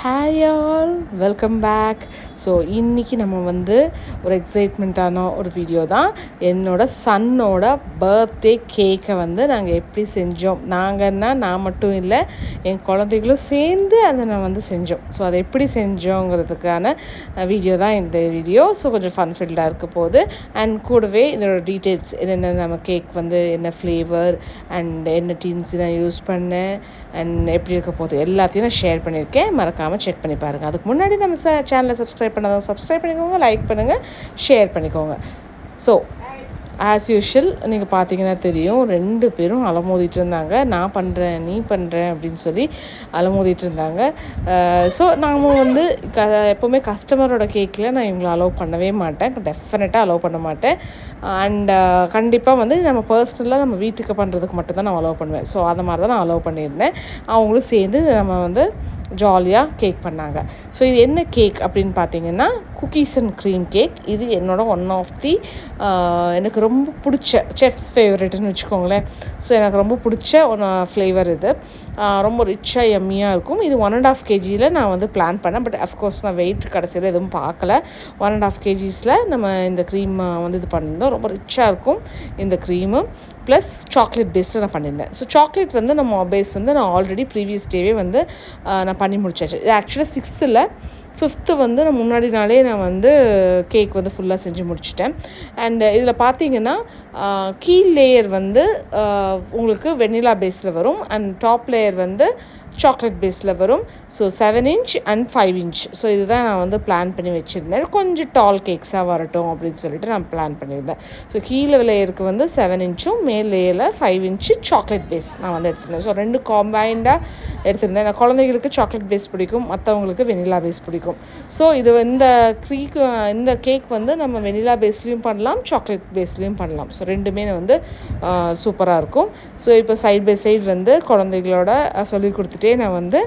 Hi all, welcome back. So இன்றைக்கி நம்ம வந்து ஒரு எக்ஸைட்மெண்ட்டான ஒரு வீடியோ தான். என்னோடய சன்னோட பர்த்டே கேக்கை வந்து நாங்கள் எப்படி செஞ்சோம், நாங்கன்னா நான் மட்டும் இல்லை, என் குழந்தைகளும் சேர்ந்து அதை நான் வந்து செஞ்சோம். ஸோ அதை எப்படி செஞ்சோங்கிறதுக்கான வீடியோ தான் இந்த வீடியோ. ஸோ கொஞ்சம் ஃபன் ஃபீல்டாக இருக்க போகுது. அண்ட் கூடவே இதோட டீட்டெயில்ஸ் என்னென்ன, நம்ம கேக் வந்து என்ன ஃப்ளேவர் அண்ட் என்ன டீன்ஸ் நான் யூஸ் பண்ணேன் அண்ட் எப்படி இருக்க போகுது எல்லாத்தையும் நான் ஷேர் பண்ணியிருக்கேன். மறக்காமல் செக் பண்ணி பாருங்கள். அதுக்கு முன்னாடி நம்ம சேனலை சப்ஸ்கிரைப் பண்ணாதவங்க சப்ஸ்கிரைப் பண்ணிக்கோங்க, லைக் பண்ணுங்கள், ஷேர் பண்ணிக்கோங்க. ஸோ ஆஸ் யூஷுவல் நீங்கள் பார்த்தீங்கன்னா தெரியும், 2 பேரும் அலமோதிட்டு இருந்தாங்க. நான் பண்ணுறேன், நீ பண்ணுறேன் அப்படின்னு சொல்லி அலமோதிட்டு இருந்தாங்க. ஸோ நாம் வந்து எப்போவுமே கஸ்டமரோட கேக்கில் நான் இவங்களை அலோவ் பண்ணவே மாட்டேன், டெஃபினட்டாக அலோவ் பண்ண மாட்டேன். அண்ட் கண்டிப்பாக வந்து நம்ம பர்சனலாக நம்ம வீட்டுக்கு பண்ணுறதுக்கு மட்டும்தான் நான் அலோவ் பண்ணுவேன். ஸோ அதை மாதிரி தான் நான் அலோவ் பண்ணியிருந்தேன். அவங்களும் சேர்ந்து நம்ம வந்து ஜாலியாக கேக் பண்ணாங்க. ஸோ இது என்ன கேக் அப்படின்னு பார்த்தீங்கன்னா, குக்கீஸ் அண்ட் க்ரீம் கேக். இது என்னோட ஒன் ஆஃப் தி எனக்கு ரொம்ப பிடிச்ச செஃப்ஸ் ஃபேவரட்னு வச்சுக்கோங்களேன். ஸோ எனக்கு ரொம்ப பிடிச்ச ஒன்று ஃப்ளேவர் இது. ரொம்ப ரிச்சாக எம்மியாக இருக்கும். இது 1.5 kgயில் நான் வந்து பிளான் பண்ணேன். பட் அஃப்கோர்ஸ் நான் வெயிட் கடைசியில் எதுவும் பார்க்கல. 1.5 kgsயில் நம்ம இந்த க்ரீம் வந்து இது பண்ணியிருந்தோம். ரொம்ப ரிச்சாக இருக்கும் இந்த க்ரீமு. ப்ளஸ் சாக்லேட் பேஸில் நான் பண்ணியிருந்தேன். ஸோ சாக்லேட் வந்து நம்ம பேஸ் வந்து நான் ஆல்ரெடி ப்ரீவியஸ் டேவே வந்து நான் பண்ணி முடிச்சாச்சு. இது ஆக்சுவலாக 6th, 5th வந்து நான் முன்னாடி நாளே நான் வந்து கேக் வந்து ஃபுல்லாக செஞ்சு முடிச்சிட்டேன். அண்ட் இதில் பார்த்தீங்கன்னா கீழ் லேயர் வந்து உங்களுக்கு வெண்ணிலா பேஸில் வரும் அண்ட் டாப் லேயர் வந்து சாக்லேட் பேஸில் வரும். So 7 inch and 5 inch. So இதுதான் நான் வந்து பிளான் பண்ணி வச்சுருந்தேன். கொஞ்சம் டால் கேக்ஸாக வரட்டும் அப்படின்னு சொல்லிட்டு நான் பிளான் பண்ணியிருந்தேன். ஸோ கீழே லேயருக்கு வந்து 7 inchம் மேல் லேயரில் 5 inch சாக்லேட் பேஸ் நான் வந்து எடுத்திருந்தேன். ஸோ 2 காம்பைண்டாக எடுத்திருந்தேன். நான் குழந்தைகளுக்கு சாக்லேட் பேஸ் பிடிக்கும், மற்றவங்களுக்கு வெனிலா பேஸ் பிடிக்கும். ஸோ இது இந்த கேக் வந்து நம்ம வெனிலா பேஸ்லேயும் பண்ணலாம், சாக்லேட் பேஸ்லேயும் பண்ணலாம். ஸோ ரெண்டுமே வந்து சூப்பராக இருக்கும். ஸோ இப்போ சைட் பை சைடு வந்து குழந்தைகளோட சொல்லி கொடுத்துட்டே நான் வந்து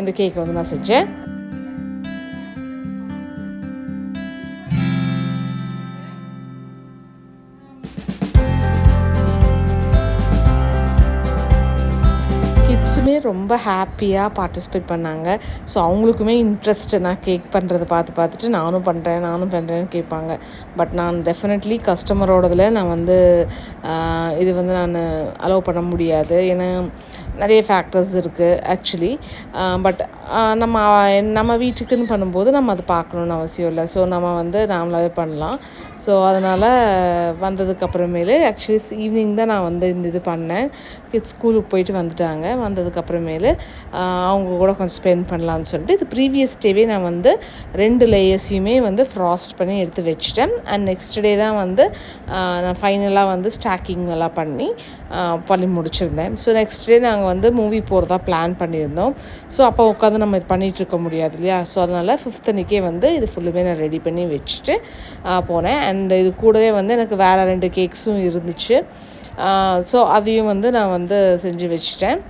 இந்த கேக்கை வந்து நான் செஞ்சேன். கிட்ஸுமே ரொம்ப ஹாப்பியாக பார்ட்டிசிபேட் பண்ணாங்க. ஸோ அவங்களுக்குமே இன்ட்ரெஸ்ட்டு, நான் கேக் பண்ணுறதை பார்த்துட்டு நானும் பண்ணுறேன்னு கேட்பாங்க. பட் நான் டெஃபினெட்லி கஸ்டமரோடதில் நான் வந்து இது வந்து நான் அலோவ் பண்ண முடியாது. ஏன்னா நிறைய ஃபேக்டர்ஸ் இருக்குது ஆக்சுவலி. பட் நம்ம வீட்டுக்குன்னு பண்ணும்போது நம்ம அதை பார்க்கணுன்னு அவசியம் இல்லை. ஸோ நம்ம வந்து நாமளாகவே பண்ணலாம். ஸோ அதனால் வந்ததுக்கப்புறமேலு ஆக்சுவலி ஈவினிங் தான் நான் வந்து இது பண்ணேன். கிட்ஸ் ஸ்கூலுக்கு போயிட்டு வந்துட்டாங்க. வந்ததுக்கப்புறமேலு அவங்க கூட கொஞ்சம் ஸ்பெண்ட் பண்ணலான்னு சொல்லிட்டு இது ப்ரீவியஸ் டேவே நான் வந்து 2 லேயர்ஸையுமே வந்து ஃப்ராஸ்ட் பண்ணி எடுத்து வச்சிட்டேன். அண்ட் நெக்ஸ்ட் டே தான் வந்து நான் ஃபைனலாக வந்து ஸ்டாக்கிங் எல்லாம் பண்ணி முடிச்சிருந்தேன். ஸோ நெக்ஸ்ட் டே நாங்கள் வந்து மூவி போகிறதா பிளான் பண்ணியிருந்தோம். ஸோ அப்போ உட்காந்து நம்ம இது பண்ணிகிட்ருக்க முடியாது இல்லையா. ஸோ அதனால் 5th அன்றைக்கே வந்து இது ஃபுல்லுமே நான் ரெடி பண்ணி வச்சுட்டு போனேன். அண்ட் இது கூடவே வந்து எனக்கு வேறு 2 கேக்ஸும் இருந்துச்சு. ஸோ அதையும் வந்து நான் வந்து செஞ்சு வச்சுட்டேன்.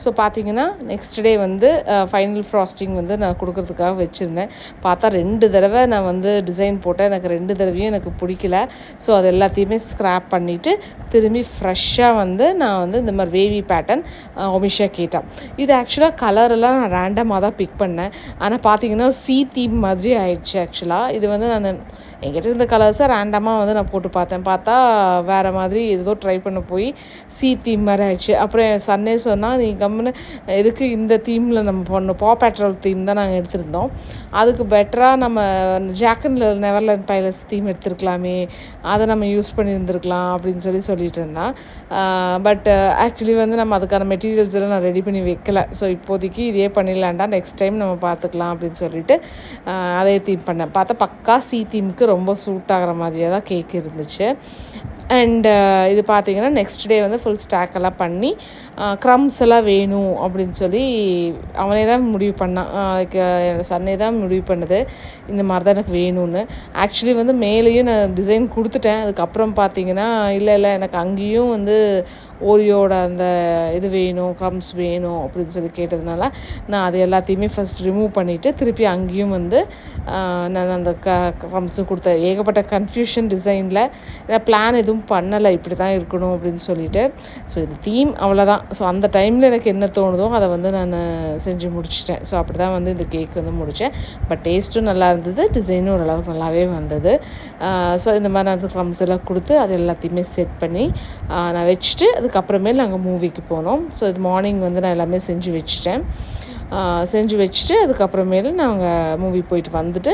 ஸோ பார்த்தீங்கன்னா நெக்ஸ்ட் டே வந்து ஃபைனல் ஃப்ராஸ்டிங் வந்து நான் கொடுக்கறதுக்காக வச்சுருந்தேன். பார்த்தா 2 தடவை நான் வந்து டிசைன் போட்டேன். எனக்கு 2 தடவையும் எனக்கு பிடிக்கல. ஸோ அது எல்லாத்தையுமே ஸ்க்ராப் பண்ணிவிட்டு திரும்பி ஃப்ரெஷ்ஷாக வந்து நான் வந்து இந்த மாதிரி வேவி பேட்டர்ன் ஒமிஷா கேட்டேன். இது ஆக்சுவலாக கலரெல்லாம் நான் ரேண்டமாக தான் பிக் பண்ணேன். ஆனால் பார்த்தீங்கன்னா சி தீம் மாதிரி ஆயிடுச்சு. ஆக்சுவலாக இது வந்து நான் என்கிட்ட இருந்த கலர்ஸை ரேண்டமாக வந்து நான் போட்டு பார்த்தா வேறு மாதிரி ஏதோ ட்ரை பண்ண போய் சி தீம் மாதிரி ஆயிடுச்சு. அப்புறம் என் சன்னே சொன்னால், நீ கம்முன்னு எதுக்கு இந்த தீமில் நம்ம பண்ணோம், பேட்ரோல் தீம் தான் நாங்கள் எடுத்திருந்தோம், அதுக்கு பெட்டராக நம்ம jack and Neverland pilots theme எடுத்துருக்கலாமே, அதை நம்ம யூஸ் பண்ணியிருந்துருக்கலாம் அப்படின்னு சொல்லிட்டு இருந்தான். பட் ஆக்சுவலி வந்து நம்ம அதுக்கான மெட்டீரியல்ஸ் எல்லாம் நான் ரெடி பண்ணி வைக்கல. ஸோ இப்போதைக்கு இதே பண்ணிடலாண்டா, நெக்ஸ்ட் டைம் நம்ம பார்த்துக்கலாம் அப்படின்னு சொல்லிட்டு அதே தீம் பண்ணேன். பார்த்தா பக்கா சி தீமுக்கு ரொம்ப சூட் ஆகிற மாதிரியாக தான் கேக் இருந்துச்சு. அண்ட் இது பார்த்திங்கன்னா நெக்ஸ்ட் டே வந்து ஃபுல் ஸ்டாக்கெல்லாம் பண்ணி க்ரம்ஸ் எல்லாம் வேணும் அப்படின்னு சொல்லி அவனே தான் முடிவு பண்ணான். என்னோடய சன்னே தான் முடிவு பண்ணுது, இந்த மாதிரி தான் எனக்கு வேணும்னு. ஆக்சுவலி வந்து மேலேயும் நான் டிசைன் கொடுத்துட்டேன். அதுக்கப்புறம் பார்த்திங்கன்னா இல்லை எனக்கு அங்கேயும் வந்து ஓரியோட அந்த இது வேணும், க்ரம்ஸ் வேணும் அப்படின்னு சொல்லி கேட்டதுனால நான் அது எல்லாத்தையுமே ஃபஸ்ட் ரிமூவ் பண்ணிவிட்டு திருப்பி அங்கேயும் வந்து நான் அந்த க்ரம்ஸும் கொடுத்தேன். ஏகப்பட்ட கன்ஃபியூஷன் டிசைனில், ஏன்னா பிளான் எதுவும் பண்ணலை இப்படி தான் இருக்கணும் அப்படின்னு சொல்லிட்டு. ஸோ இது தீம் அவ்வளோதான். ஸோ அந்த டைமில் எனக்கு என்ன தோணுதோ அதை வந்து நான் செஞ்சு முடிச்சிட்டேன். ஸோ அப்படி தான் வந்து இந்த கேக் வந்து முடித்தேன். பட் டேஸ்ட்டும் நல்லா இருந்தது, டிசைனும் ஓரளவுக்கு நல்லாவே வந்தது. ஸோ இந்த மாதிரி நான் க்ரம்ஸ் எல்லாம் கொடுத்து அது எல்லாத்தையுமே செட் பண்ணி நான் வச்சுட்டு அதுக்கப்புறமேல் நாங்கள் மூவிக்கு போனோம். ஸோ இது மார்னிங் வந்து நான் எல்லாமே செஞ்சு வச்சுட்டு அதுக்கப்புறமேல் நாங்கள் மூவி போயிட்டு வந்துட்டு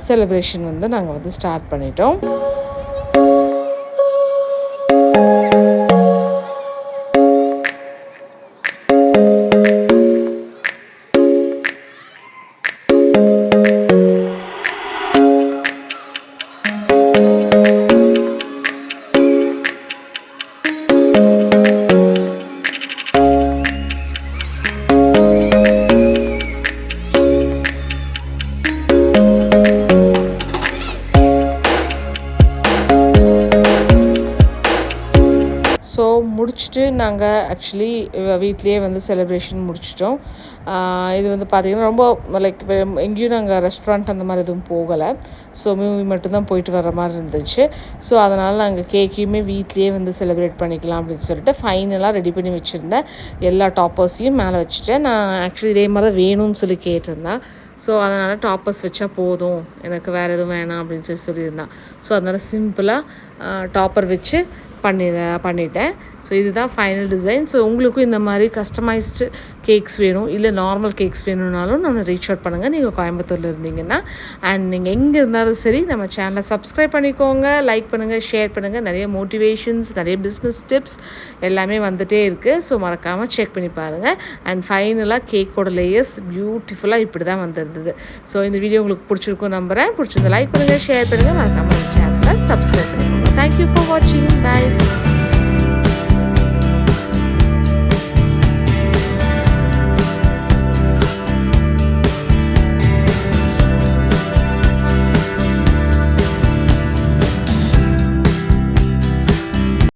செலிப்ரேஷன் வந்து நாங்கள் வந்து ஸ்டார்ட் பண்ணிட்டோம். ஸோ முடிச்சுட்டு நாங்கள் ஆக்சுவலி வீட்லேயே வந்து செலிப்ரேஷன் முடிச்சிட்டோம். இது வந்து பார்த்திங்கன்னா ரொம்ப லைக் எங்கேயும் நாங்கள் ரெஸ்டாரண்ட் அந்த மாதிரி எதுவும் போகலை. ஸோ மூவி மட்டும்தான் போயிட்டு வர மாதிரி இருந்துச்சு. ஸோ அதனால் நாங்கள் கேக்கையுமே வீட்லேயே வந்து செலிப்ரேட் பண்ணிக்கலாம் அப்படின்னு சொல்லிட்டு ஃபைனலாக ரெடி பண்ணி வச்சுருந்தேன். எல்லா டாப்பர்ஸையும் மேலே வச்சுட்டேன். நான் ஆக்சுவலி இதே மாதிரி தான் வேணும்னு சொல்லி கேட்டிருந்தேன். ஸோ அதனால் டாப்பர்ஸ் வச்சா போதும், எனக்கு வேறு எதுவும் வேணாம் அப்படின்னு சொல்லியிருந்தான். ஸோ அதனால் சிம்பிளாக டாப்பர் வச்சு பண்ணிட்டேன். ஸோ இதுதான் ஃபைனல் டிசைன். ஸோ உங்களுக்கும் இந்த மாதிரி கஸ்டமைஸ்டு கேக்ஸ் வேணும், இல்லை நார்மல் கேக்ஸ் வேணும்னாலும் நம்ம ரீச் அவுட் பண்ணுங்கள், நீங்கள் கோயம்புத்தூரில் இருந்தீங்கன்னா. அண்ட் நீங்கள் எங்கே இருந்தாலும் சரி நம்ம சேனலை சப்ஸ்கிரைப் பண்ணிக்கோங்க, லைக் பண்ணுங்கள், ஷேர் பண்ணுங்கள். நிறைய மோட்டிவேஷன்ஸ், நிறைய பிஸ்னஸ் டிப்ஸ் எல்லாமே வந்துகிட்டே இருக்குது. ஸோ மறக்காமல் செக் பண்ணி பாருங்கள். அண்ட் ஃபைனலாக கேக்கோட லேயர்ஸ் பியூட்டிஃபுல்லாக இப்படி தான் வந்திருந்தது. ஸோ இந்த வீடியோ உங்களுக்கு பிடிச்சிருக்கும் நம்புகிறேன். பிடிச்சிருந்த லைக் பண்ணுங்கள், ஷேர் பண்ணுங்கள், மறக்காமல் சேனலை சப்ஸ்கிரைப் பண்ணிக்கோங்க. தேங்க்யூ ஃபார் வாட்சிங். பை.